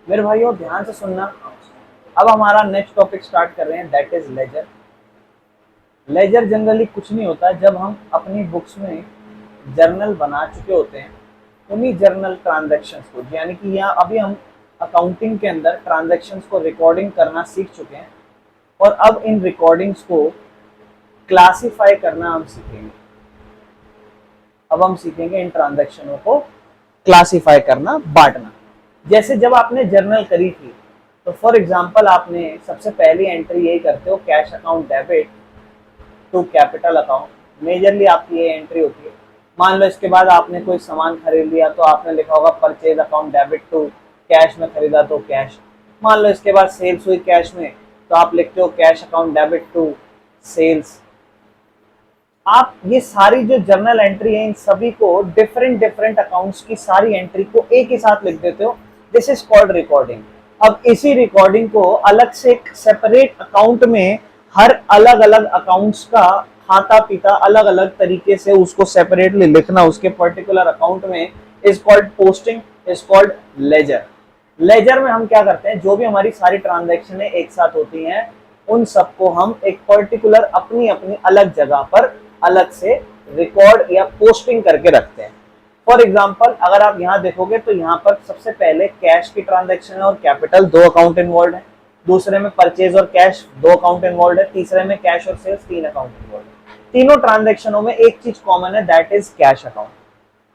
मेरे भाइयों ध्यान से सुनना। अब हमारा नेक्स्ट टॉपिक स्टार्ट कर रहे हैं, that is ledger. Ledger generally कुछ नहीं होता, जब हम अपनी बुक्स में जर्नल बना चुके होते हैं उन्हीं जर्नल ट्रांजैक्शंस को, यानी कि यहाँ अभी हम अकाउंटिंग के अंदर ट्रांजैक्शंस को रिकॉर्डिंग करना सीख चुके हैं और अब इन रिकॉर्डिंग्स को क्लासिफाई करना हम सीखेंगे। अब हम सीखेंगे इन ट्रांजैक्शनों को क्लासिफाई करना, बांटना। जैसे जब आपने जर्नल करी थी तो फॉर एग्जांपल आपने सबसे पहली एंट्री यही करते हो, cash account debit to capital account. Majorly आपकी ये एंट्री होती है। मान लो इसके बाद आपने कोई सामान खरीद लिया तो आपने लिखा होगा purchase account debit to cash में खरीदा तो कैश। मान लो इसके बाद सेल्स हुई कैश में तो आप लिखते हो cash account debit to sales. आप ये सारी जो जर्नल एंट्री है इन सभी को डिफरेंट डिफरेंट अकाउंट्स की सारी एंट्री को एक ही साथ लिख देते हो। This is called recording. अब इसी रिकॉर्डिंग को अलग से एक सेपरेट अकाउंट में हर अलग अलग अकाउंट्स का खाता पीता अलग अलग तरीके से उसको सेपरेटली लिखना उसके पर्टिकुलर अकाउंट में is called posting, is called ledger. Ledger में हम क्या करते हैं, जो भी हमारी सारी ट्रांजैक्शन एक साथ होती हैं उन सबको हम एक पर्टिकुलर अपनी अपनी अलग जगह पर अलग से रिकॉर्ड या पोस्टिंग करके रखते हैं। फॉर एग्जाम्पल अगर आप यहाँ देखोगे तो यहाँ पर सबसे पहले कैश की ट्रांजैक्शन है और कैपिटल, दो अकाउंट इन्वॉल्व है। दूसरे में परचेज और कैश, दो अकाउंट इन्वॉल्व है। तीसरे में कैश और सेल्स, तीन अकाउंट इन्वॉल्व है। तीनों ट्रांजैक्शनों में एक चीज कॉमन है, दैट इज कैश अकाउंट।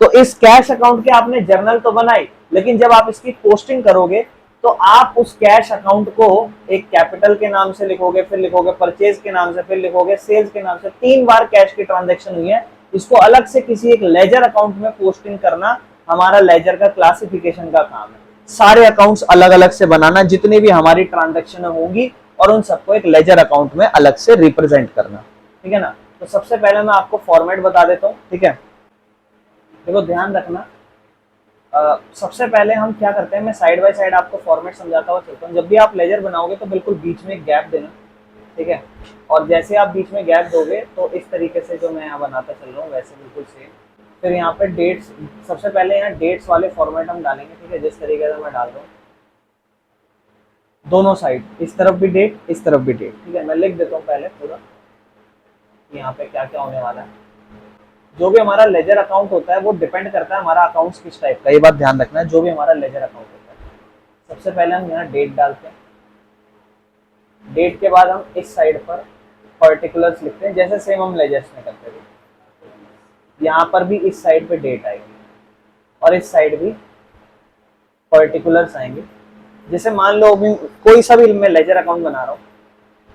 तो इस कैश अकाउंट के आपने जर्नल तो बनाई, लेकिन जब आप इसकी पोस्टिंग करोगे तो आप उस कैश अकाउंट को एक कैपिटल के नाम से लिखोगे, फिर लिखोगे परचेज के नाम से, फिर लिखोगे सेल्स के नाम से। 3 बार कैश की ट्रांजैक्शन हुई है, इसको अलग से किसी एक लेजर अकाउंट में पोस्टिंग करना हमारा लेजर का क्लासिफिकेशन का काम है। सारे अकाउंट्स अलग अलग से बनाना, जितनी भी हमारी ट्रांजैक्शन होंगी, और उन सबको एक लेजर अकाउंट में अलग से रिप्रेजेंट करना। ठीक है ना। तो सबसे पहले मैं आपको फॉर्मेट बता देता हूँ। ठीक है, देखो ध्यान रखना। सबसे पहले हम क्या करते हैं, मैं साइड बाय साइड आपको फॉर्मेट समझाता हुआ चलता हूँ। जब भी आप लेजर बनाओगे तो बिल्कुल बीच में एक गैप देना। ठीक है, और जैसे आप बीच में गैप दोगे तो इस तरीके से जो मैं यहाँ बनाता चल रहा हूँ वैसे बिल्कुल सेम। फिर यहाँ पे डेट्स, सबसे पहले यहाँ डेट्स वाले फॉर्मेट हम डालेंगे। ठीक है, जिस तरीके से मैं डाल रहा हूँ दोनों साइड, इस तरफ भी डेट, इस तरफ भी डेट। ठीक है, मैं लिख देता हूँ पहले पूरा यहाँ पे क्या क्या होने वाला है। जो भी हमारा लेजर अकाउंट होता है वो डिपेंड करता है हमारा अकाउंट्स किस टाइप का, ये बात ध्यान रखना है। जो भी हमारा लेजर अकाउंट होता है सबसे पहले हम यहाँ डेट डालते हैं। डेट के बाद हम इस साइड पर पर्टिकुलर्स लिखते हैं, जैसे सेम हम लेजर्स में करते थे। यहाँ पर भी इस साइड पे डेट आएगी और इस साइड भी पर्टिकुलर्स आएंगे। जैसे मान लो कोई सा भी मैं लेजर अकाउंट बना रहा हूँ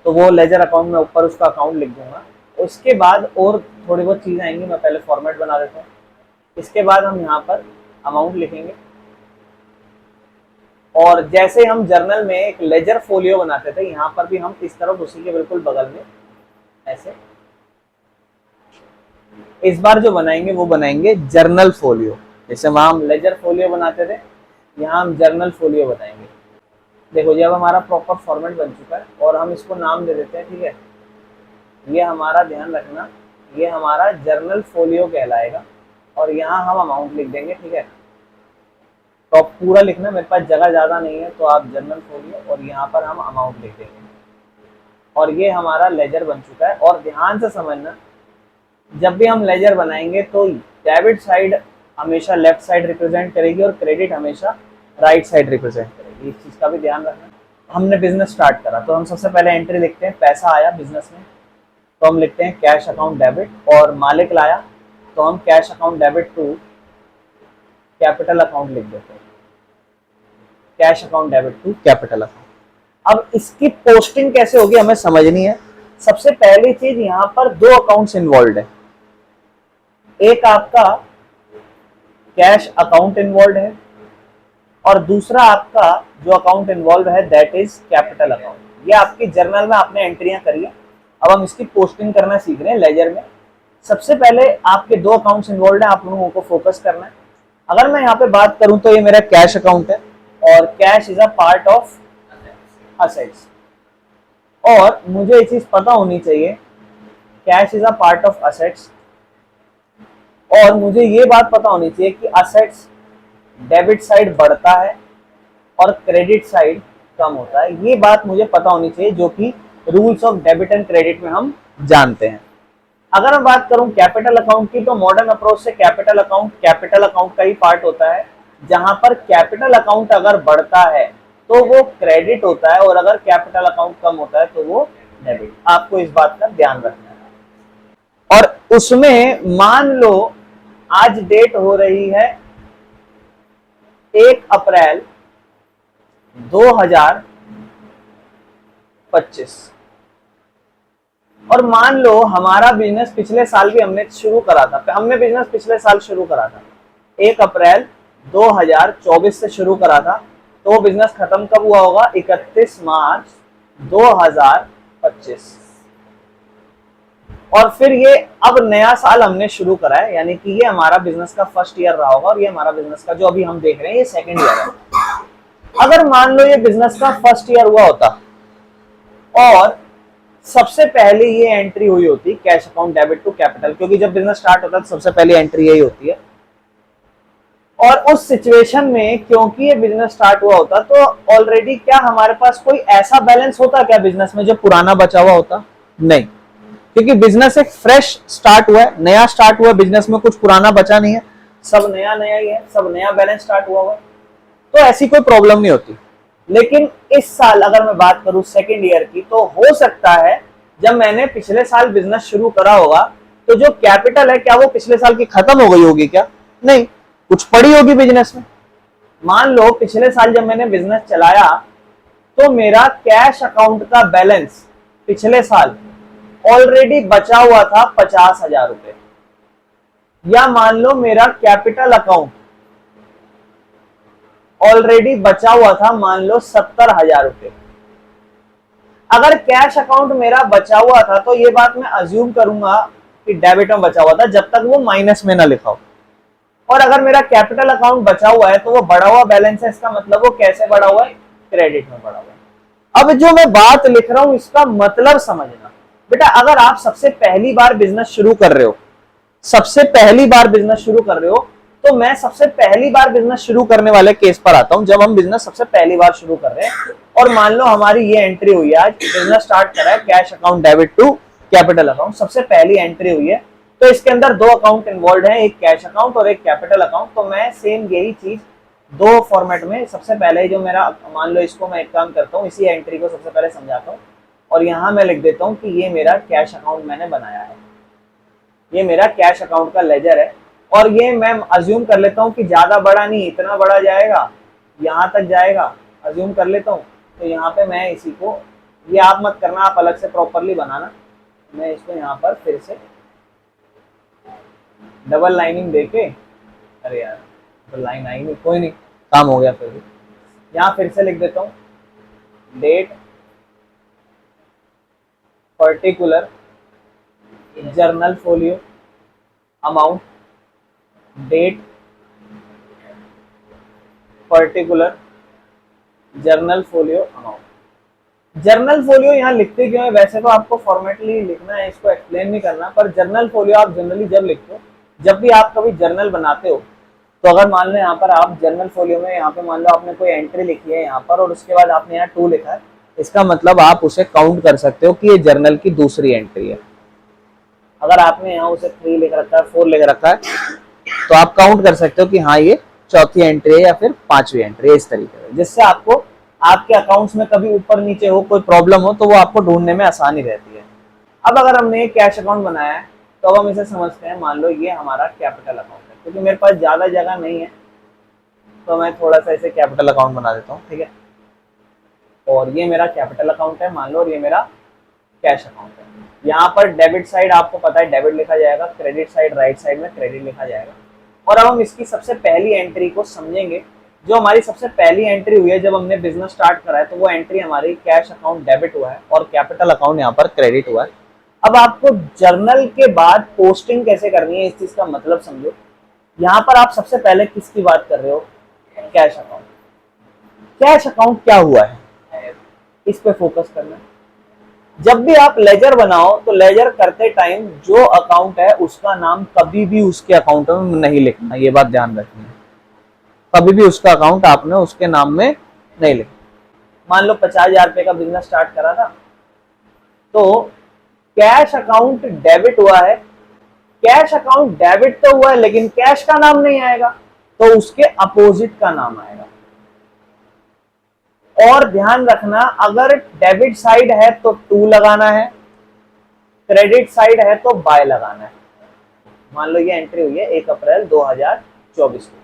तो वो लेजर अकाउंट में ऊपर उसका अकाउंट लिख दूंगा। उसके बाद और थोड़ी बहुत चीज़ें आएंगी, मैं पहले फॉर्मेट बना देता हूँ। इसके बाद हम यहाँ पर अमाउंट लिखेंगे, और जैसे हम जर्नल में एक लेजर फोलियो बनाते थे यहाँ पर भी हम इस तरफ उसी के बिल्कुल बगल में ऐसे इस बार जो बनाएंगे वो बनाएंगे जर्नल फोलियो। जैसे वहां हम लेजर फोलियो बनाते थे, यहाँ हम जर्नल फोलियो बनाएंगे। देखो ये अब हमारा प्रॉपर फॉर्मेट बन चुका है और हम इसको नाम दे देते हैं। ठीक है, ये हमारा, ध्यान रखना, ये हमारा जर्नल फोलियो कहलाएगा और यहाँ हम अमाउंट लिख देंगे। ठीक है, तो आप पूरा लिखना, मेरे पास जगह ज़्यादा नहीं है तो आप जर्नल फोलियो और यहाँ पर हम अमाउंट लिख देंगे। और ये हमारा लेजर बन चुका है। और ध्यान से समझना, जब भी हम लेजर बनाएंगे तो डेबिट साइड हमेशा लेफ्ट साइड रिप्रेजेंट करेगी और क्रेडिट हमेशा राइट साइड रिप्रेजेंट करेगी। इस चीज़ का भी ध्यान रखना। हमने बिजनेस स्टार्ट करा तो हम सबसे पहले एंट्री लिखते हैं, पैसा आया बिजनेस में तो हम लिखते हैं कैश अकाउंट डेबिट, और मालिक लाया तो हम cash account debit to capital account लिख देते हैं, cash account debit to capital account. अब इसकी पोस्टिंग कैसे होगी हमें समझनी है। सबसे पहली चीज, यहाँ पर दो अकाउंट्स इन्वॉल्व है। एक आपका कैश अकाउंट इन्वॉल्व है और दूसरा आपका जो अकाउंट इन्वॉल्व है दैट इज कैपिटल अकाउंट। ये आपकी जर्नल में आपने एंट्रियां करी है, अब हम इसकी पोस्टिंग करना सीख रहे हैं लेजर में। सबसे पहले आपके दो अकाउंट्स इन्वॉल्व है, आप लोगों को फोकस करना है। अगर मैं यहाँ पे बात करूं तो ये मेरा कैश अकाउंट है और cash is a part of assets, और मुझे ये चीज पता होनी चाहिए cash is a part of assets, और मुझे ये बात पता होनी चाहिए कि असेट्स डेबिट साइड बढ़ता है और क्रेडिट साइड कम होता है। ये बात मुझे पता होनी चाहिए, जो कि rules of debit and credit में हम जानते हैं। अगर मैं बात करूं कैपिटल अकाउंट की, तो मॉडर्न अप्रोच से कैपिटल अकाउंट का ही पार्ट होता है, जहां पर कैपिटल अकाउंट अगर बढ़ता है तो वो क्रेडिट होता है और अगर कैपिटल अकाउंट कम होता है तो वो डेबिट। आपको इस बात का ध्यान रखना है। और उसमें मान लो आज डेट हो रही है 1 अप्रैल 2025 और मान लो हमारा बिजनेस पिछले साल भी हमने शुरू करा था, हमने बिजनेस पिछले साल शुरू करा था 1 अप्रैल 2024 से शुरू करा था, तो वो बिजनेस खत्म कब हुआ होगा? 31 मार्च 2025। और फिर ये अब नया साल हमने शुरू करा है, यानी कि ये हमारा बिजनेस का फर्स्ट ईयर रहा होगा और ये हमारा बिजनेस का जो अभी हम देख रहे हैं ये सेकंड ईयर है। अगर मान लो ये बिजनेस का फर्स्ट ईयर हुआ होता और सबसे पहले ये एंट्री हुई होती cash account debit to capital, क्योंकि जब बिजनेस स्टार्ट होता है तो सबसे पहले एंट्री यही होती है। और उस सिचुएशन में क्योंकि ये बिजनेस स्टार्ट हुआ होता तो ऑलरेडी क्या हमारे पास कोई ऐसा बैलेंस होता क्या बिजनेस में जो पुराना बचा हुआ होता? नहीं, क्योंकि बिजनेस एक फ्रेश स्टार्ट हुआ है, नया स्टार्ट हुआ है, बिजनेस में कुछ पुराना बचा नहीं है, सब नया नया ही है, सब नया बैलेंस स्टार्ट हुआ है, तो ऐसी कोई प्रॉब्लम नहीं होती। लेकिन इस साल अगर मैं बात करूं सेकेंड ईयर की, तो हो सकता है जब मैंने पिछले साल बिजनेस शुरू करा होगा तो जो कैपिटल है क्या वो पिछले साल की खत्म हो गई होगी क्या? नहीं, कुछ पड़ी होगी बिजनेस में। मान लो पिछले साल जब मैंने बिजनेस चलाया तो मेरा कैश अकाउंट का बैलेंस पिछले साल ऑलरेडी बचा हुआ था 50,000 रुपए, या मान लो मेरा कैपिटल अकाउंट ऑलरेडी बचा हुआ था मान लो 70,000 रुपए। अगर कैश अकाउंट मेरा बचा हुआ था तो ये बात मैं अज्यूम करूंगा कि डेबिट में बचा हुआ था जब तक वो माइनस में ना लिखा हो। और अगर मेरा कैपिटल अकाउंट बचा हुआ है तो वो बढ़ा हुआ बैलेंस है, इसका मतलब वो कैसे बढ़ा हुआ है? क्रेडिट में बढ़ा हुआ है। अब जो मैं बात लिख रहा हूं इसका मतलब समझना बेटा। अगर आप सबसे पहली बार बिजनेस शुरू कर रहे हो, तो मैं सबसे पहली बार बिजनेस शुरू करने वाले केस पर आता हूं। जब हम बिजनेस सबसे पहली बार शुरू कर रहे हैं और मान लो हमारी ये एंट्री हुई है, आज बिजनेस स्टार्ट करा है cash account debit to capital account, सबसे पहली एंट्री हुई है, तो इसके अंदर 2 अकाउंट इन्वॉल्व है, एक कैश अकाउंट और एक कैपिटल अकाउंट। तो मैं सेम यही चीज 2 फॉर्मेट में सबसे पहले जो मेरा, मान लो इसको मैं एक काम करता हूँ, इसी एंट्री को सबसे पहले समझाता हूँ और यहाँ मैं लिख देता हूँ कि ये मेरा कैश अकाउंट मैंने बनाया है, ये मेरा कैश अकाउंट का लेजर है। और ये मैं अज्यूम कर लेता हूँ कि ज्यादा बड़ा नहीं, इतना बड़ा जाएगा, यहाँ तक जाएगा, अज्यूम कर लेता हूँ। तो यहाँ पे मैं इसी को, ये आप मत करना, आप अलग से प्रॉपरली बनाना। मैं इसको यहाँ पर फिर से डबल लाइनिंग देके, अरे यार डबल लाइन आई नहीं, कोई नहीं, काम हो गया। फिर भी यहाँ फिर से लिख देता हूँ date particular journal folio amount, date particular journal folio amount. Journal folio यहाँ लिखते क्यों है? वैसे तो आपको फॉर्मेटली लिखना है, इसको एक्सप्लेन नहीं करना, पर जर्नल फोलियो आप जनरली जब लिखते हो, जब भी आप कभी जर्नल बनाते हो, तो अगर मान लो यहाँ पर आप जर्नल फोलियो में यहाँ पे मान लो आपने कोई एंट्री लिखी है यहाँ पर और उसके बाद आपने यहाँ 2 लिखा है, इसका मतलब आप उसे काउंट कर सकते हो कि ये जर्नल की दूसरी एंट्री है। अगर आपने यहाँ उसे 3 लिख रखा है, 4 लिख रखा है, तो आप काउंट कर सकते हो कि हाँ ये चौथी एंट्री है या फिर 5वीं एंट्री है, इस तरीके से, जिससे आपको आपके अकाउंट्स में कभी ऊपर नीचे हो, कोई प्रॉब्लम हो, तो वो आपको ढूंढने में आसानी रहती है। अब अगर हमने कैश अकाउंट बनाया है तो अब हम इसे समझते हैं। मान लो ये हमारा कैपिटल अकाउंट है, क्योंकि मेरे पास ज्यादा जगह नहीं है तो मैं थोड़ा सा इसे कैपिटल अकाउंट बना देता हूँ, ठीक है। और ये मेरा कैपिटल अकाउंट है मान लो, और ये मेरा कैश अकाउंट है। यहाँ पर डेबिट साइड आपको पता है डेबिट लिखा जाएगा, क्रेडिट साइड राइट साइड में क्रेडिट लिखा जाएगा। और अब हम इसकी सबसे पहली एंट्री को समझेंगे। जो हमारी सबसे पहली एंट्री हुई है जब हमने बिजनेस स्टार्ट करा है, तो वो एंट्री हमारी कैश अकाउंट डेबिट हुआ है और कैपिटल अकाउंट यहाँ पर क्रेडिट हुआ है। अब आपको जर्नल के बाद पोस्टिंग कैसे करनी है इस चीज का मतलब समझो। यहाँ पर आप सबसे पहले किसकी बात कर रहे हो? Cash account. कैश अकाउंट क्या हुआ है इस पे फोकस करना है। जब भी आप लेजर बनाओ तो लेजर करते टाइम जो अकाउंट है उसका नाम कभी भी उसके अकाउंट में नहीं लिखना, ये बात ध्यान रखनी है। कभी भी उसका अकाउंट आपने उसके नाम में नहीं लिख। मान लो 50,000 रुपए का बिजनेस स्टार्ट करा था, तो कैश अकाउंट डेबिट हुआ है, कैश अकाउंट डेबिट तो हुआ है लेकिन कैश का नाम नहीं आएगा, तो उसके अपोजिट का नाम आएगा। और ध्यान रखना, अगर डेबिट साइड है तो टू लगाना है, क्रेडिट साइड है तो बाय लगाना है। मान लो ये एंट्री हुई है 1 अप्रैल 2024 को,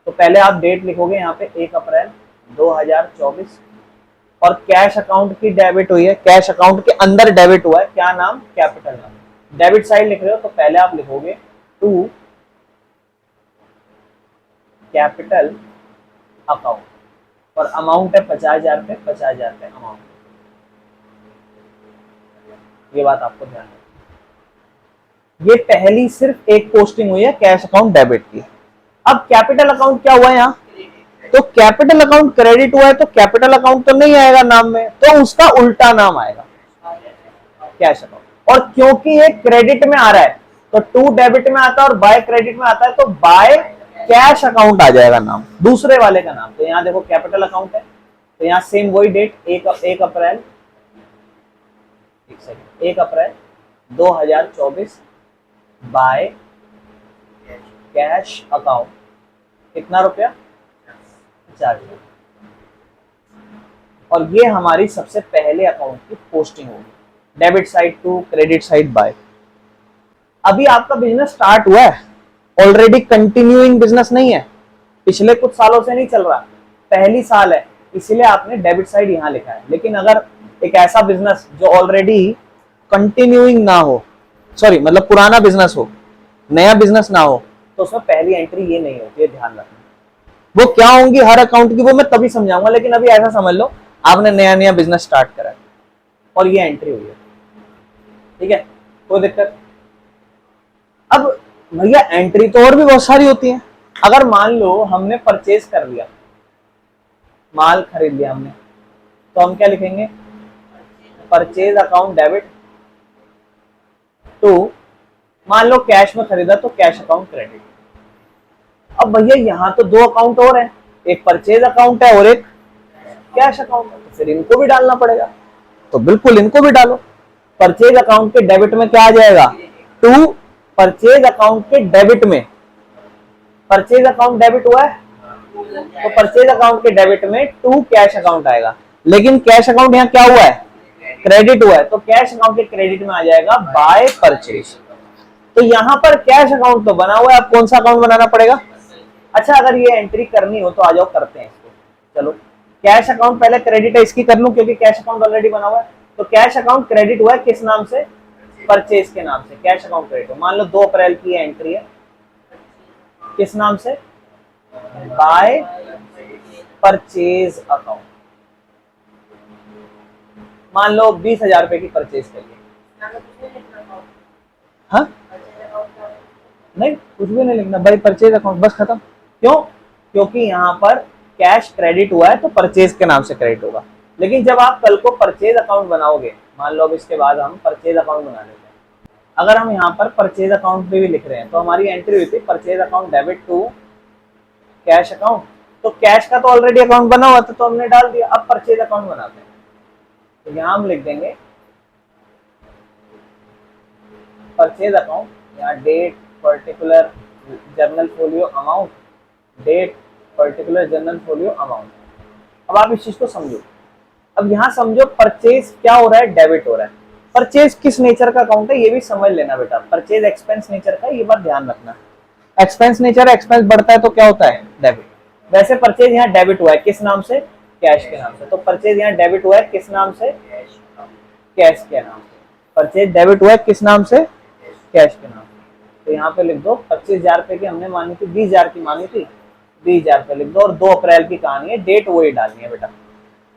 तो पहले आप डेट लिखोगे यहाँ पे 1 अप्रैल 2024, और कैश अकाउंट की डेबिट हुई है, कैश अकाउंट के अंदर डेबिट हुआ है, क्या नाम, कैपिटल नाम। डेबिट साइड लिख रहे हो तो पहले आप लिखोगे टू कैपिटल अकाउंट, और अमाउंट है 50,000 रुपए, 50,000 रुपए अमाउंट। ये बात आपको ध्यान रखना। ये पहली सिर्फ एक पोस्टिंग हुई है कैश अकाउंट डेबिट की। अब कैपिटल अकाउंट क्या हुआ है यहाँ, तो कैपिटल अकाउंट क्रेडिट हुआ है, तो कैपिटल अकाउंट तो नहीं आएगा नाम में, तो उसका उल्टा नाम आएगा कैश अकाउंट। और क्योंकि ये क्रेडिट में आ रहा है तो टू डेबिट में आता है और बाय क्रेडिट में आता है, तो बाय कैश अकाउंट आ जाएगा नाम, दूसरे वाले का नाम। तो यहाँ देखो कैपिटल अकाउंट है, तो यहाँ सेम वही date 1 April 2024 by cash account, कितना रुपया, 50,000। और ये हमारी सबसे पहले अकाउंट की पोस्टिंग होगी, debit side to, credit side by. अभी आपका बिजनेस स्टार्ट हुआ है, ऑलरेडी कंटिन्यूइंग बिजनेस नहीं है, पिछले कुछ सालों से नहीं चल रहा, पहली साल है, इसीलिए आपने डेबिट साइड यहाँ लिखा है। लेकिन अगर एक ऐसा बिजनेस जो ऑलरेडी कंटिन्यूइंग ना हो, सॉरी मतलब पुराना बिजनेस हो, नया बिजनेस ना हो, तो उसमें पहली एंट्री ये नहीं होती है, ध्यान रखना। वो क्या होंगी हर अकाउंट की वो मैं तभी समझाऊंगा, लेकिन अभी ऐसा समझ लो आपने नया नया बिजनेस स्टार्ट करा है और ये एंट्री हुई है, ठीक है, कोई दिक्कत। अब भैया एंट्री तो और भी बहुत सारी होती है। अगर मान लो हमने परचेज कर लिया, माल खरीद लिया हमने, तो हम क्या लिखेंगे, परचेज अकाउंट डेबिट टू, मान लो कैश में खरीदा तो कैश अकाउंट क्रेडिट। अब भैया यहाँ तो दो अकाउंट और हैं, एक परचेज अकाउंट है और एक कैश अकाउंट है, तो फिर इनको भी डालना पड़ेगा, तो बिल्कुल इनको भी डालो। परचेज अकाउंट के डेबिट में क्या आ जाएगा, टू, परचेज अकाउंट के डेबिट में, परचेज अकाउंट डेबिट हुआ है तो परचेज अकाउंट के डेबिट में टू कैश अकाउंट आएगा। लेकिन कैश अकाउंट यहाँ क्या हुआ है, क्रेडिट हुआ है, तो कैश अकाउंट के क्रेडिट में आ जाएगा बाय परचेज। तो यहाँ पर कैश अकाउंट तो बना हुआ है, अब कौन सा अकाउंट बनाना पड़ेगा। अच्छा, अगर ये एंट्री करनी हो तो आ जाओ करते हैं इसको। चलो कैश अकाउंट पहले क्रेडिट है इसकी कर लूं, क्योंकि कैश अकाउंट ऑलरेडी बना हुआ है। तो कैश अकाउंट क्रेडिट हुआ है किस नाम से, परचेज के नाम से, कैश अकाउंट क्रेडिट। मान लो 2 अप्रैल की एंट्री है, किस नाम से, बाय परचेज अकाउंट। मान लो 20,000 रुपए की परचेज करिए, हाँ नहीं कुछ भी नहीं लिखना भाई, परचेज अकाउंट बस खत्म। क्यों, क्योंकि यहाँ पर कैश क्रेडिट हुआ है तो परचेज के नाम से क्रेडिट होगा। लेकिन जब आप कल को परचेज अकाउंट बनाओगे, मान लो अब इसके बाद हम परचेज अकाउंट बना लेते हैं, अगर हम यहाँ पर परचेज अकाउंट पे भी लिख रहे हैं तो हमारी एंट्री हुई थी purchase account debit to cash account, तो कैश का तो ऑलरेडी अकाउंट बना हुआ था तो हमने डाल दिया। अब परचेज अकाउंट बनाते हैं, तो यहाँ हम लिख देंगे परचेज अकाउंट, यहाँ date particular journal folio amount, date particular journal folio amount. अब आप इस चीज को समझो, अब यहाँ समझो परचेज क्या हो रहा है, डेबिट हो रहा है। परचेज किस नेचर का अकाउंट है ये भी समझ लेना बेटा, परचेज एक्सपेंस नेचर का, ये बात ध्यान रखना। एक्सपेंस नेचर है, एक्सपेंस बढ़ता है तो क्या होता है, डेबिट। वैसे परचेज यहाँ डेबिट हुआ है किस नाम से, कैश के नाम से, तो परचेज यहाँ डेबिट हुआ है किस नाम से, कैश के नाम से। परचेज डेबिट हुआ है किस नाम से, कैश के नाम से। तो यहाँ पे लिख दो 25,000 रुपए की हमने मानी थी, 20,000 की मानी थी, 20,000 रुपए लिख दो, और 2 अप्रैल की कहानी है, डेट वही डालनी है बेटा।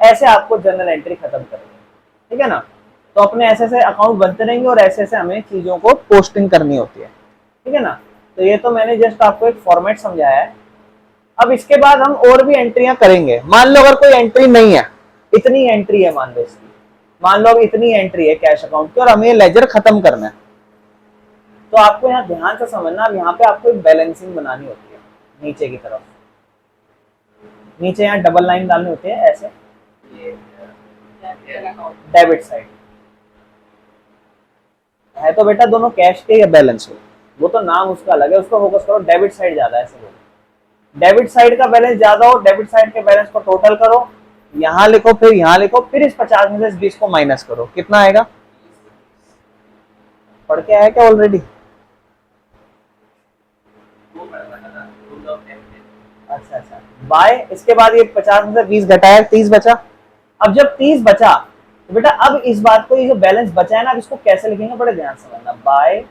ऐसे आपको जर्नल एंट्री खत्म करनी है, ठीक है ना। तो अपने ऐसे ऐसे अकाउंट बनते रहेंगे और ऐसे ऐसे हमें चीजों को पोस्टिंग करनी होती है, ठीक है ना। तो ये तो मैंने जस्ट आपको एक फॉर्मेट समझाया है। अब इसके बाद हम और भी एंट्रियां करेंगे। मान लो अगर कोई एंट्री नहीं है, इतनी एंट्री है मान लो इसकी, मान लो अब इतनी एंट्री है कैश अकाउंट की और हमें लेजर खत्म करना है, तो आपको यहाँ ध्यान से समझना, अब यहाँ पे आपको एक बैलेंसिंग बनानी होती है नीचे की तरफ। नीचे यहाँ डबल लाइन डालनी होती है ऐसे, डेबिट साइड है तो बेटा दोनों कैश के या बैलेंस हो, वो तो नाम उसका अलग है, उसको फोकस करो। डेबिट साइड ज्यादा है ऐसे बोलो, डेबिट साइड का बैलेंस ज्यादा हो, डेबिट साइड के बैलेंस को टोटल करो, यहां लिखो फिर यहां लिखो, फिर इस 50 में से इस 20 को माइनस करो, कितना आएगा? पढ़ के आया क्या ऑलरेडी? अच्छा अच्छा, बाय इसके बाद ये 50 में से 20 घटाया, 30 बचा। अब जब 30 बचा तो बेटा अब इस बात को, ये जो बैलेंस बचा है ना, अब इसको कैसे लिखेंगे बड़े ध्यान से समझना, बाय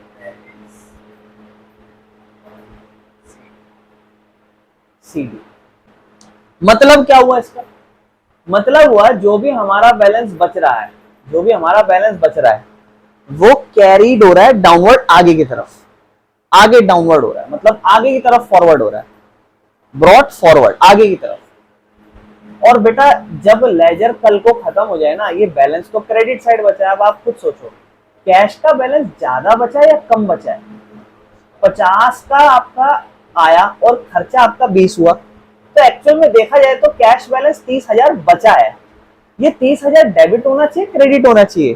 सीडी। मतलब क्या हुआ इसका? मतलब हुआ जो भी हमारा बैलेंस बच रहा है, जो भी हमारा बैलेंस बच रहा है वो कैरीड हो रहा है डाउनवर्ड, आगे की तरफ, आगे डाउनवर्ड हो रहा है, मतलब आगे की तरफ फॉरवर्ड हो रहा है, ब्रॉड फॉरवर्ड आगे की तरफ। और बेटा जब लेजर कल को खत्म हो जाए ना, ये बैलेंस तो क्रेडिट साइड बचा है। अब आप खुद सोचो, कैश का बैलेंस ज्यादा बचा है या कम बचा है? 50 का आपका आया और खर्चा आपका 20 हुआ, तो एक्चुअल में देखा जाए तो कैश बैलेंस 30,000 बचा है। ये 30,000 डेबिट होना चाहिए, क्रेडिट होना चाहिए?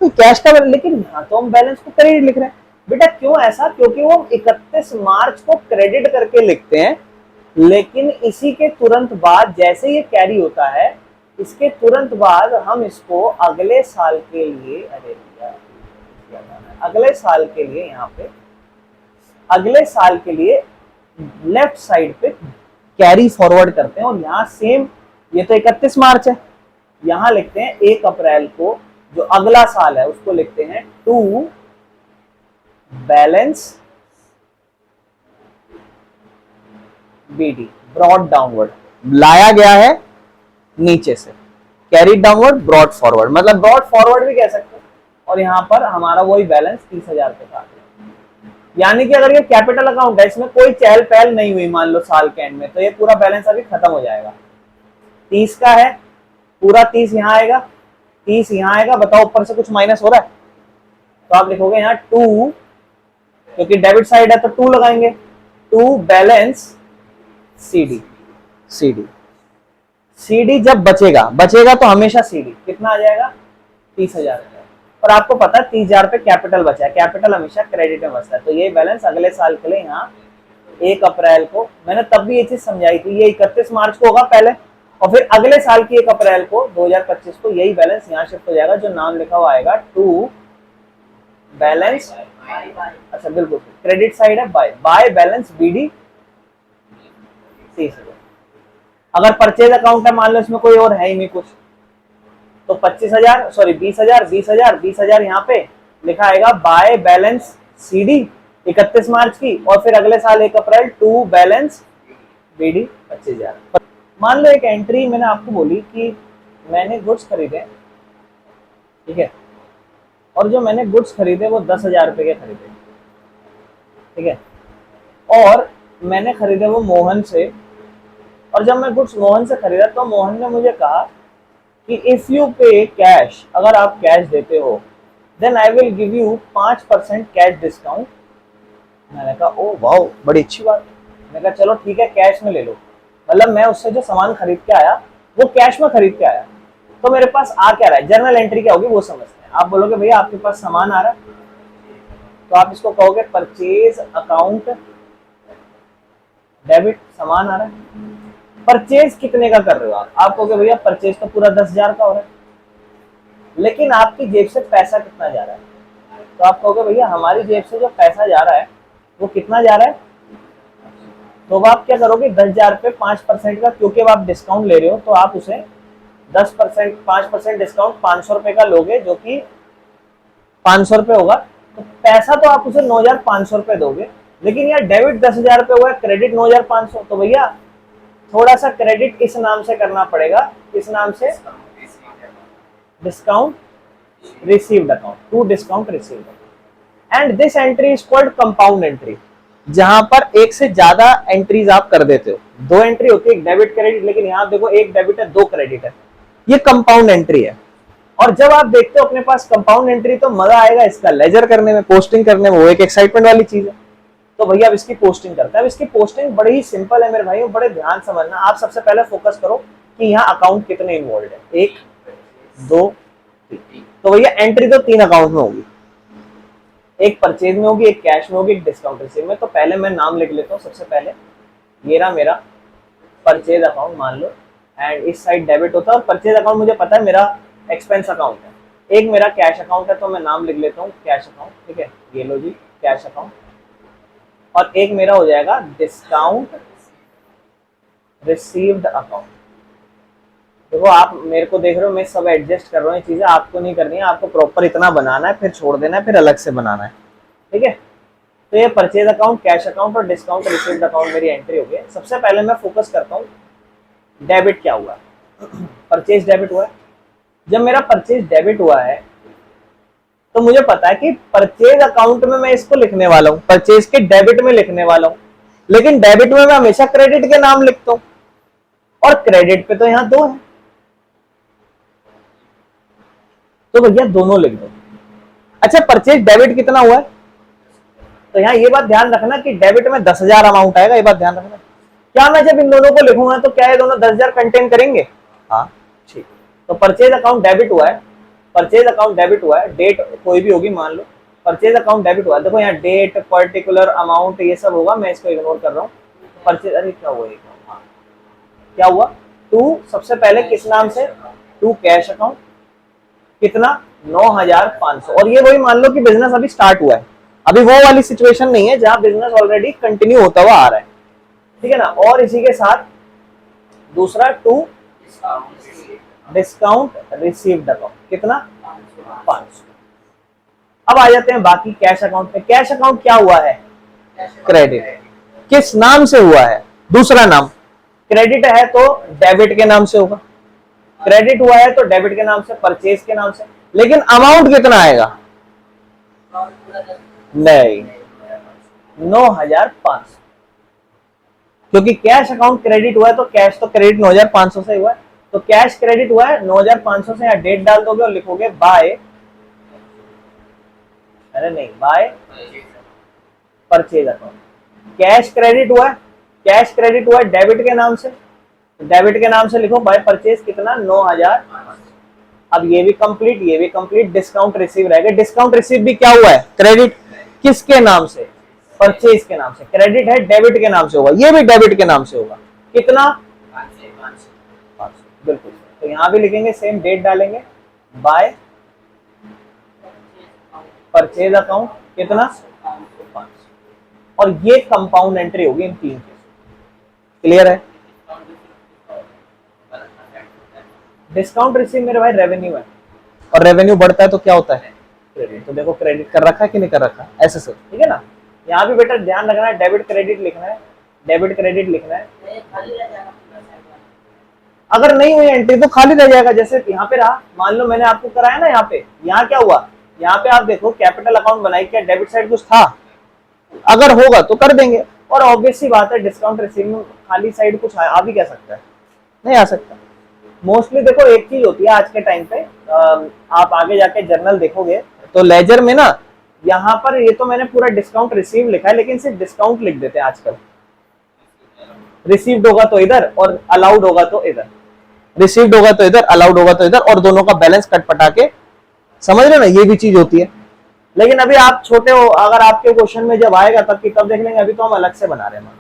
तो कैश का बैलेंस, लेकिन यहाँ तो हम बैलेंस को क्रेडिट लिख रहे हैं। बेटा क्यों ऐसा? क्योंकि वो 31 मार्च को क्रेडिट करके लिखते हैं, लेकिन इसी के तुरंत बाद जैसे ये कैरी होता है, इसके तुरंत बाद हम इसको अगले साल के लिए, अगले साल के लिए यहाँ पे, अगले साल के लिए लेफ्ट साइड पे कैरी फॉरवर्ड करते हैं। और यहाँ सेम, ये तो 31 मार्च है, यहाँ लिखते हैं 1 अप्रैल को जो अगला साल है उसको लिखते हैं to balance BD, brought downward, लाया गया है नीचे से, कैरी डाउनवर्ड ब्रॉड फॉरवर्ड, मतलब ब्रॉड फॉरवर्ड भी कह सकते हैं। और यहाँ पर हमारा वही बैलेंस 30,000 के साथ है। यानी कि अगर ये कैपिटल अकाउंट है, इसमें कोई चहल पहल नहीं हुई मान लो साल के एंड में, तो ये पूरा बैलेंस अभी खत्म हो जाएगा। 30 का है, पूरा 30 यहाँ आएगा, 30 यहाँ आएगा, बताओ ऊपर से कुछ माइनस हो रहा है? तो आप लिखोगे यहाँ 2, क्योंकि डेबिट साइड है तो 2 लगाएंगे, 2 बैलेंस सीडी। सीडी सीडी जब बचेगा, बचेगा तो हमेशा सीडी कितना आ जाएगा? 30,000। और आपको पता है 30,000 पे कैपिटल बचा है, कैपिटल हमेशा क्रेडिट में बचता है। तो ये बैलेंस अगले साल के लिए यहाँ 1 अप्रैल को, मैंने तब भी ये चीज समझाई थी, ये 31 मार्च को होगा पहले, और फिर अगले साल की 1 अप्रैल को 2025 को यही बैलेंस यहाँ शिफ्ट हो जाएगा, जो नाम लिखा हुआ आएगा टू बैलेंस, अच्छा बिल्कुल क्रेडिट साइड है, बाय बैलेंस बीडी 30,000। अगर परचेज अकाउंट है, मान लो इसमें कोई और है ही नहीं कुछ, तो 25,000 सॉरी 20,000 20,000 20,000 यहाँ पे लिखा आएगा बाय बैलेंस सीडी 31 मार्च की, और फिर अगले साल 1 अप्रैल टू बैलेंस बीडी 25,000। मान लो एक एंट्री मैंने आपको बोली कि मैंने गुड्स खरीदे, ठीक है, और जो मैंने गुड्स खरीदे वो 10,000 रुपए के खरीदे, ठीक है, और मैंने खरीदे वो मोहन से, और जब मैं गुड्स मोहन से खरीदा तो मोहन ने मुझे कहा कि इफ यू पे कैश, अगर आप कैश देते हो, then I will give you 5% cash discount. मैंने कहा ओ वाओ बड़ी अच्छी बात। मैंने कहा चलो ठीक है कैश में ले लो, मतलब मैं उससे जो सामान खरीद के आया वो कैश में खरीद के आया, तो मेरे पास आ क्या रहा है, जर्नल एंट्री क्या होगी वो समझते हैं। आप बोलोगे भैया आपके पास सामान आ रहा है, तो आप इसको कहोगे परचेज अकाउंट डेबिट, सामान आ रहा है। परचेज कितने का कर रहे हो आप कहोगे भैया परचेज तो पूरा 10,000 का हो रहा है, लेकिन आपकी जेब से पैसा कितना जा रहा है, तो आप कहोगे भैया हमारी जेब से जो पैसा जा रहा है वो कितना जा रहा है, तो आप क्या करोगे 10,000 पे 5% का, क्योंकि अब आप डिस्काउंट ले रहे हो तो आप उसे 10% 5% डिस्काउंट 500 रुपए का लोगे, जो कि 500 रुपए होगा, तो पैसा तो आप उसे 9,500 रुपए दोगे, लेकिन यार डेबिट 10,000 रुपए हुआ, क्रेडिट 9,500, तो भैया थोड़ा सा क्रेडिट इस नाम से करना पड़ेगा, इस नाम से discount received account, to discount received, and this entry is called compound entry, जहां पर एक से ज्यादा एंट्रीज आप कर देते हो। 2 एंट्री होती है, एक डेबिट क्रेडिट, लेकिन यहाँ देखो एक डेबिट है 2 क्रेडिट है, ये कंपाउंड एंट्री है। और जब आप देखते हो अपने पास कंपाउंड एंट्री तो मजा आएगा इसका लेजर करने में, पोस्टिंग करने में, वो एक एक्साइटमेंट वाली चीज है। तो भैया अब इसकी पोस्टिंग करते हैं। अब इसकी पोस्टिंग बड़ी ही सिंपल है मेरे भाई, बड़े ध्यान समझना। आप सबसे पहले फोकस करो कि यहाँ अकाउंट कितने इन्वॉल्व है, 1 2 3। तो भैया एंट्री तो 3 अकाउंट में होगी, एक परचेज में होगी, एक कैश में होगी, एक डिस्काउंट रिसीव में। तो पहले मैं नाम लिख लेता हूँ। सबसे पहले ये रहा मेरा परचेज अकाउंट मान लो, एंड इस साइड डेबिट होता है, और परचेज अकाउंट मुझे पता है मेरा एक्सपेंस अकाउंट है। एक मेरा कैश अकाउंट है, तो मैं नाम लिख लेता हूँ कैश अकाउंट, ठीक है, ये लो जी कैश अकाउंट। और एक मेरा हो जाएगा डिस्काउंट रिसीव्ड अकाउंट। देखो आप मेरे को देख रहे हो, मैं सब एडजस्ट कर रहा हूँ, ये चीजें आपको नहीं करनी है, आपको प्रॉपर इतना बनाना है, फिर छोड़ देना है, फिर अलग से बनाना है, ठीक है। तो ये परचेज अकाउंट, कैश अकाउंट और डिस्काउंट रिसीव्ड अकाउंट मेरी एंट्री हो गई। सबसे पहले मैं फोकस करता हूँ डेबिट क्या हुआ, परचेज डेबिट हुआ है। जब मेरा परचेज डेबिट हुआ है तो मुझे पता है कि परचेज अकाउंट में मैं इसको लिखने वाला हूँ, परचेज के डेबिट में लिखने वाला हूँ, लेकिन डेबिट में मैं हमेशा क्रेडिट के नाम लिखता हूँ, और क्रेडिट पे तो यहाँ 2 है, तो भैया दोनों लिख दो। अच्छा परचेज डेबिट कितना हुआ है, तो यहाँ ये बात ध्यान रखना कि डेबिट में 10,000 अमाउंट आएगा, ये बात ध्यान रखना। क्या मैं जब इन दोनों को लिखूंगा तो क्या ये दोनों 10,000 कंटेन करेंगे? हाँ ठीक। तो परचेज अकाउंट डेबिट हुआ है, परचेज अकाउंट डेबिट हुआ है, डेट कोई भी होगी मान लो, परचेज अकाउंट डेबिट हुआ है। देखो यहाँ डेट, पर्टिकुलर, अमाउंट ये सब होगा, मैं इसको इग्नोर कर रहा हूँ। परचेज, अरे क्या हुआ, क्या हुआ, 2 सबसे पहले किस नाम से, 2 कैश अकाउंट, कितना 9,500। और ये वही मान लो कि बिजनेस अभी स्टार्ट हुआ है, अभी वो वाली सिचुएशन नहीं है जहां बिजनेस ऑलरेडी कंटिन्यू होता हुआ आ रहा है, ठीक है ना। और इसी के साथ दूसरा 2 डिस्काउंट रिसीव्ड अकाउंट, कितना 500। अब आ जाते हैं बाकी कैश अकाउंट पे। कैश अकाउंट क्या हुआ है, क्रेडिट। किस नाम से हुआ है, दूसरा नाम। क्रेडिट है तो डेबिट के नाम से होगा, क्रेडिट हुआ है तो डेबिट के नाम से, परचेज के नाम से। लेकिन अमाउंट कितना आएगा, नहीं 9,500, क्योंकि कैश अकाउंट क्रेडिट हुआ है तो कैश तो क्रेडिट 9,500 से हुआ है, तो कैश क्रेडिट हुआ है 9,500 से। यहाँ डेट डाल दोगे और लिखोगे बाय, अरे नहीं by purchase account. Cash credit हुआ है, कैश क्रेडिट हुआ है डेबिट के नाम से, डेबिट के नाम से लिखो बाय परचेज, कितना 9,000। अब ये भी कंप्लीट, ये भी कंप्लीट। डिस्काउंट रिसीव रहेगा, डिस्काउंट रिसीव भी क्या हुआ है, क्रेडिट, किसके नाम से, परचेज के नाम से। क्रेडिट है डेबिट के नाम से होगा, ये भी डेबिट के नाम से होगा, कितना 500, बिल्कुल। तो यहाँ भी लिखेंगे सेम, डेट डालेंगे बाय परचेज अकाउंट, कितना 500। और ये कंपाउंड एंट्री होगी इन 3 केस। क्लियर है। डिस्काउंट रिसीव मेरे भाई रेवेन्यू है, और रेवेन्यू बढ़ता है तो क्या होता है, क्रेडिट। तो देखो क्रेडिट कर रखा है कि नहीं कर रखा, ऐसे से, ठीक है ना। यहाँ भी बेटा ध्यान रखना है, डेबिट क्रेडिट लिखना है, डेबिट क्रेडिट लिखना है। अगर नहीं हुई एंट्री तो खाली रह जाएगा, जैसे यहाँ पे रहा, मान लो मैंने आपको कराया ना, यहाँ पे, यहाँ क्या हुआ, यहाँ पे आप देखो कैपिटल अकाउंट बनाई, क्या डेबिट साइड कुछ था, अगर होगा तो कर देंगे। और ऑब्वियस सी बात है डिस्काउंट रिसीव में खाली साइड कुछ आ भी क्या सकता है, नहीं आ सकता। मोस्टली देखो एक चीज होती है आज के टाइम पे, आप आगे जाके जर्नल देखोगे तो लेजर में ना, यहाँ पर ये तो मैंने पूरा डिस्काउंट रिसीव लिखा है, लेकिन सिर्फ डिस्काउंट लिख देते हैं आजकल। रिसीव्ड होगा तो इधर, और अलाउड होगा तो इधर, रिसीव्ड होगा तो इधर, अलाउड होगा तो इधर, और दोनों का बैलेंस कट पटा के, समझ रहे हो ना, ये भी चीज होती है। लेकिन अभी आप छोटे हो, अगर आपके क्वेश्चन में जब आएगा तब की तब देख लेंगे, अभी तो हम अलग से बना रहे हैं।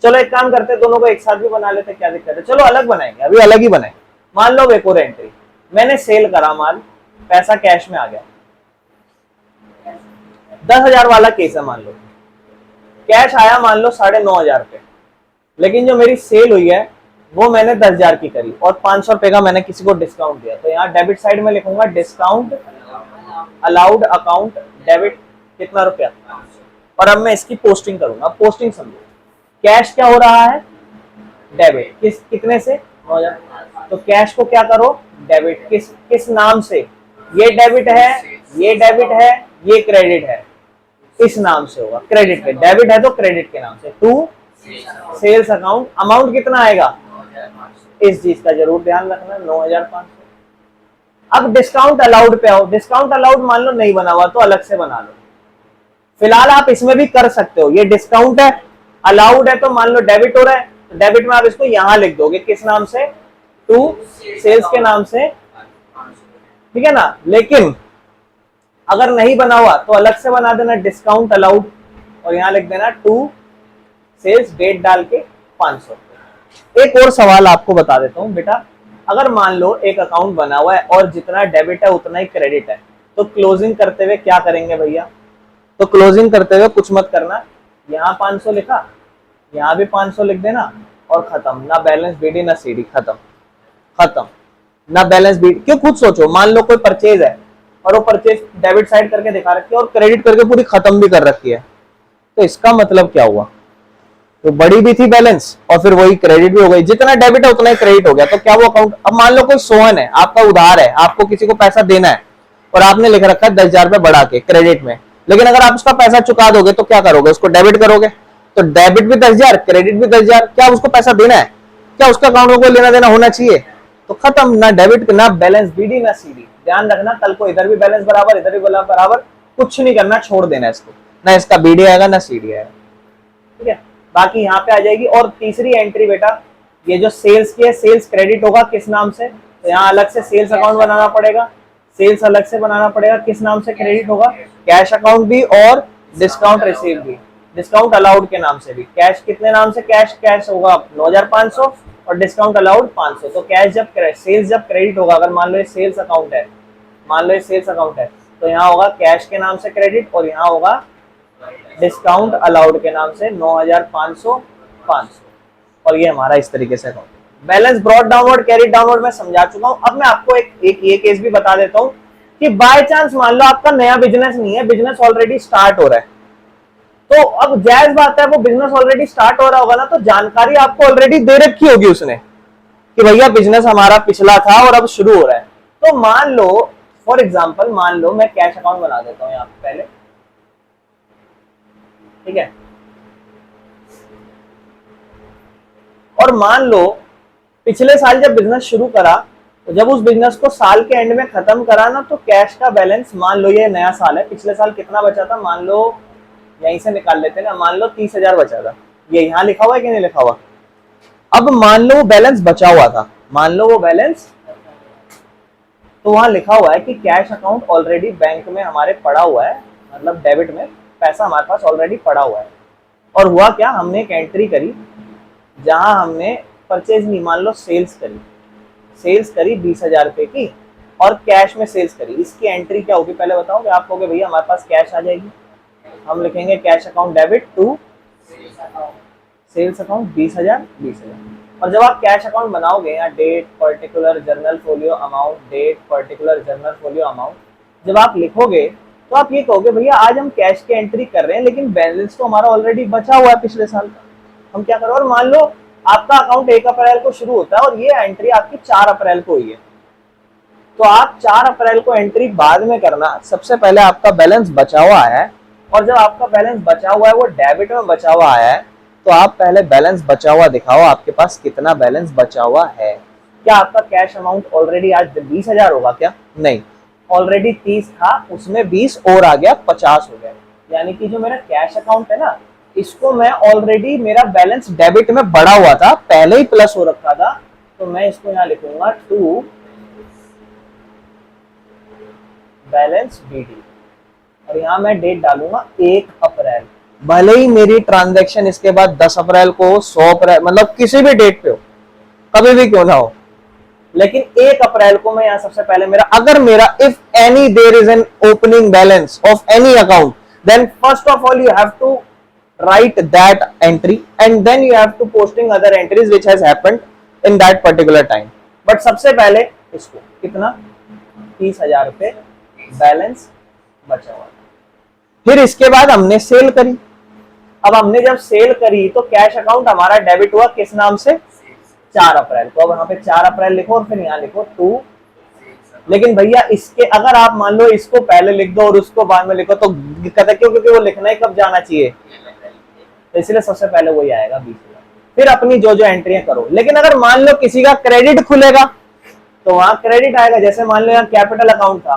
चलो एक काम करते हैं, दोनों को एक साथ भी बना लेते, क्या दिक्कत है, चलो अलग बनाएंगे, अभी अलग ही बनाएंगे। मान लो एक और एंट्री, मैंने सेल करा माल, पैसा कैश में आ गया, 10,000 वाला केस है मान लो, कैश आया मान लो 9,500 रुपए, लेकिन जो मेरी सेल हुई है वो मैंने 10,000 की करी, और 500 रुपए का मैंने किसी को डिस्काउंट दिया। तो यहाँ डेबिट साइड में लिखूंगा डिस्काउंट अलाउड अकाउंट डेबिट, कितना रुपया, और अब मैं इसकी पोस्टिंग करूंगा। पोस्टिंग समझो, कैश क्या हो रहा है, डेबिट, कितने से, 9,000। तो कैश को क्या करो, डेबिट, किस नाम से, ये डेबिट है, ये डेबिट है, ये क्रेडिट है, इस नाम से होगा, क्रेडिट पे, डेबिट है तो क्रेडिट के नाम से। 2 सेल्स अकाउंट, अमाउंट कितना आएगा, इस चीज का जरूर ध्यान रखना, 9,500। अब डिस्काउंट अलाउड पे आओ, डिस्काउंट अलाउड मान लो नहीं बना हुआ तो अलग से बना लो, फिलहाल आप इसमें भी कर सकते हो, ये डिस्काउंट है, अलाउड है, तो मान लो डेबिट हो रहा है, तो डेबिट में आप इसको यहां लिख दोगे, किस नाम से, टू सेल्स के नाम से, ठीक है ना। लेकिन अगर नहीं बना हुआ तो अलग से बना देना डिस्काउंट अलाउड, और यहां लिख देना टू सेल्स डेट डाल के 500। एक और सवाल आपको बता देता हूं बेटा, अगर मान लो एक अकाउंट बना हुआ है और जितना डेबिट है उतना ही क्रेडिट है, तो क्लोजिंग करते हुए क्या करेंगे भैया, तो क्लोजिंग करते हुए कुछ मत करना, यहाँ 500 लिखा, यहाँ भी 500 लिख देना और खत्म, ना बैलेंस बीडी ना सीडी, खत्म खत्म, ना बैलेंस बीडी। क्यों, खुद सोचो, मान लो कोई परचेज है और वो परचेज डेबिट साइड करके दिखा रखी है और क्रेडिट करके पूरी खत्म भी कर रखी है, तो इसका मतलब क्या हुआ, तो बड़ी भी थी बैलेंस और फिर वही क्रेडिट भी हो गई, जितना डेबिट है उतना ही क्रेडिट हो गया, तो क्या वो अकाउंट, अब मान लो कोई सोहन है, आपका उधार है, आपको किसी को पैसा देना है और आपने लिख रखा है 10,000 रुपए बढ़ा के क्रेडिट में, लेकिन अगर आप उसका पैसा चुका दोगे तो क्या करोगे, उसको डेबिट करोगे, तो डेबिट भी 10,000 क्रेडिट भी 10,000, क्या उसको पैसा देना है, क्या उसका अकाउंट में कोई लेना देना होना चाहिए, तो खत्म, ना डेबिट ना बैलेंस बीडी ना सीडी। ध्यान रखना, कल को इधर भी बैलेंस बराबर इधर भी बराबर, कुछ नहीं करना, छोड़ देना इसको, ना इसका बीडी आएगा ना सीडी आएगा, ठीक है। बाकी यहाँ पे आ जाएगी। और तीसरी एंट्री बेटा, ये जो सेल्स की है, सेल्स क्रेडिट होगा किस नाम से, तो यहाँ अलग से सेल्स अकाउंट बनाना पड़ेगा, सेल्स अलग से बनाना पड़ेगा, किस नाम से क्रेडिट होगा, कैश अकाउंट भी और डिस्काउंट रिसीव भी, डिस्काउंट अलाउड के नाम से भी। कैश कितने नाम से, कैश होगा 9,500 और डिस्काउंट अलाउड 500। तो कैश जब सेल्स जब क्रेडिट होगा, अगर मान लो ये सेल्स अकाउंट है, मान लो ये सेल्स अकाउंट है, तो यहाँ होगा कैश के नाम से क्रेडिट और यहाँ होगा डिस्काउंट अलाउड के नाम से 9,500 500, और ये हमारा इस तरीके से account. Balance brought downward carry downward मैं समझा चुका हूं। अब मैं आपको एक ये केस भी बता देता हूं कि बाय चांस मान लो आपका नया बिजनेस नहीं है, बिजनेस ऑलरेडी स्टार्ट हो रहा है, तो अब जायज बात है, वो बिजनेस ऑलरेडी स्टार्ट हो रहा होगा ना, तो जानकारी आपको ऑलरेडी दे रखी होगी उसने कि भैया बिजनेस हमारा पिछला था और अब शुरू हो रहा है। तो मान लो फॉर एग्जाम्पल, मान लो मैं कैश अकाउंट बना देता हूं यहाँ पे पहले, ठीक है, और मान लो पिछले साल जब बिजनेस शुरू करा, तो जब उस बिजनेस को साल के एंड में खत्म करा ना, तो कैश का बैलेंस, मान लो ये नया साल है, पिछले साल कितना बचा था, मान लो यहीं से निकाल लेते हैं ना, मान लो 30,000 बचा था, ये यहाँ लिखा हुआ है कि नहीं लिखा हुआ। अब मान लो वो बैलेंस बचा हुआ था, मान लो वो बैलेंस, तो वहां लिखा हुआ है कि कैश अकाउंट ऑलरेडी बैंक में हमारे पड़ा हुआ है, मतलब डेबिट में पैसा हमारे पास ऑलरेडी पड़ा हुआ है। और हुआ क्या, हमने एक एंट्री करी जहां हमने परचेज नहीं, मान लो सेल्स करी 20,000 रुपए की और कैश में सेल्स करी, इसकी एंट्री क्या होगी पहले बताओगे। आप कहोगे भैया हमारे पास कैश आ जाएगी, हम लिखेंगे cash account debit to sales account 20,000। और जब आप कैश अकाउंट बनाओगे, यहाँ date particular journal folio amount, date particular journal folio amount, जब आप लिखोगे तो आप ये कहोगे भैया आज हम कैश की एंट्री कर रहे हैं, लेकिन बैलेंस तो हमारा ऑलरेडी बचा हुआ है पिछले साल का, हम क्या करें। और मान लो आपका अकाउंट 1 अप्रैल को शुरू होता है और ये एंट्री आपकी 4 अप्रैल को हुई है, तो आप 4 अप्रैल को एंट्री बाद में करना, सबसे पहले आपका बैलेंस बचा हुआ है, और जब आपका बैलेंस बचा हुआ है वो डेबिट में बचा हुआ है, तो आप पहले बैलेंस बचा हुआ दिखाओ, आपके पास कितना बैलेंस बचा हुआ है। क्या आपका कैश अमाउंट ऑलरेडी आज 20,000 होगा क्या, नहीं, ऑलरेडी 30 था, उसमें 20 और आ गया, 50 हो गया। यानी कि जो मेरा कैश अकाउंट है ना, इसको मैं ऑलरेडी, मेरा बैलेंस डेबिट में बढ़ा हुआ था, पहले ही प्लस हो रखा था, तो मैं इसको यहाँ लिखूंगा टू बैलेंस बीडी, और यहाँ मैं डेट डालूंगा 1 अप्रैल। भले ही मेरी ट्रांजैक्शन इसके बाद 10 अप्रैल को, 100 अप्रैल, मतलब किसी भी डेट पे हो, कभी भी क्यों ना हो, लेकिन 1 अप्रैल को मैं यहाँ सबसे पहले मेरा if any there is an opening balance of any account, then first of all you have to write that entry and then you have to posting other entries which has happened in that particular time, but सबसे पहले इसको कितना 30,000 रुपए balance बचा हुआ। फिर इसके बाद हमने सेल करी, अब हमने जब सेल करी तो कैश अकाउंट हमारा डेबिट हुआ किस नाम से, 4 अप्रैल को। अब यहाँ पे 4 अप्रैल लिखो और फिर यहाँ लिखो 2, लेकिन भैया इसके अगर आप मान लो इसको पहले लिख दो और उसको बाद में लिखो तो दिक्कत है, क्यों, क्योंकि वो लिखना ही कब जाना चाहिए, तो इसलिए सबसे पहले वही आएगा 20,000। फिर अपनी जो जो एंट्रियां करो, लेकिन अगर मान लो किसी का क्रेडिट खुलेगा तो वहां क्रेडिट आएगा, जैसे मान लो यहाँ कैपिटल अकाउंट था,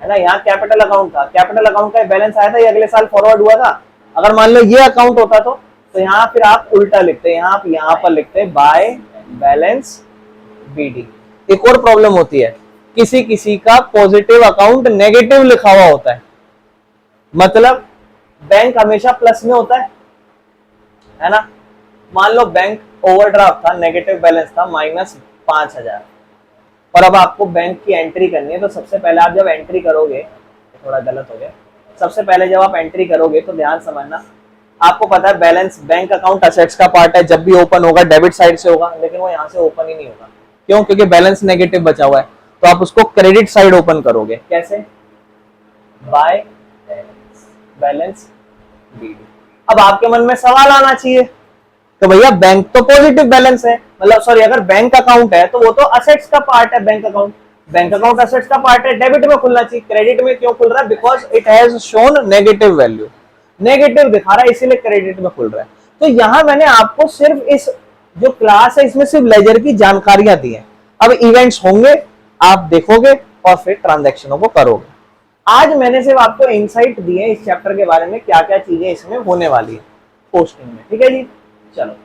है ना। यहाँ कैपिटल अकाउंट था, कैपिटल अकाउंट का बैलेंस आया था, ये अगले साल फॉरवर्ड हुआ था। अगर मान लो ये अकाउंट होता तो यहाँ फिर आप उल्टा लिखते, यहाँ पर लिखते बाय बैलेंस बीडी। एक और प्रॉब्लम होती है, किसी किसी का पॉजिटिव अकाउंट नेगेटिव लिखा हुआ होता है, मतलब बैंक हमेशा प्लस में होता है ना। मान लो बैंक ओवरड्राफ्ट था, नेगेटिव बैलेंस था -5,000, और अब आपको बैंक की एंट्री करनी है। तो सबसे पहले आप जब एंट्री करोगे, थोड़ा गलत हो गया, सबसे पहले जब आप एंट्री करोगे तो ध्यान समझना, आपको पता है बैलेंस बैंक अकाउंट असेट्स का पार्ट है, जब भी ओपन होगा डेबिट साइड से होगा, लेकिन वो यहाँ से ओपन ही नहीं होगा। क्यों? क्योंकि बैलेंस नेगेटिव बचा हुआ है। तो आप उसको क्रेडिट साइड ओपन करोगे, कैसे? By balance BD. अब आपके मन में सवाल आना चाहिए तो भैया बैंक तो पॉजिटिव बैलेंस है, मतलब सॉरी, अगर बैंक अकाउंट है तो वो तो असेट्स का पार्ट है। बैंक अकाउंट असेट्स का पार्ट है, डेबिट में खुलना चाहिए, क्रेडिट में क्यों खुल रहा है? Because it has shown negative value, negative दिखा रहा है, इसीलिए क्रेडिट में खुल रहा है। तो यहां मैंने आपको सिर्फ इस जो क्लास है इसमें सिर्फ लेजर की जानकारियां दी हैं। अब इवेंट्स होंगे, आप देखोगे और फिर ट्रांजैक्शनों को करोगे। आज मैंने सिर्फ आपको इनसाइट दिए इस चैप्टर के बारे में, क्या क्या चीजें इसमें होने वाली है पोस्टिंग में। ठीक है जी, चलो।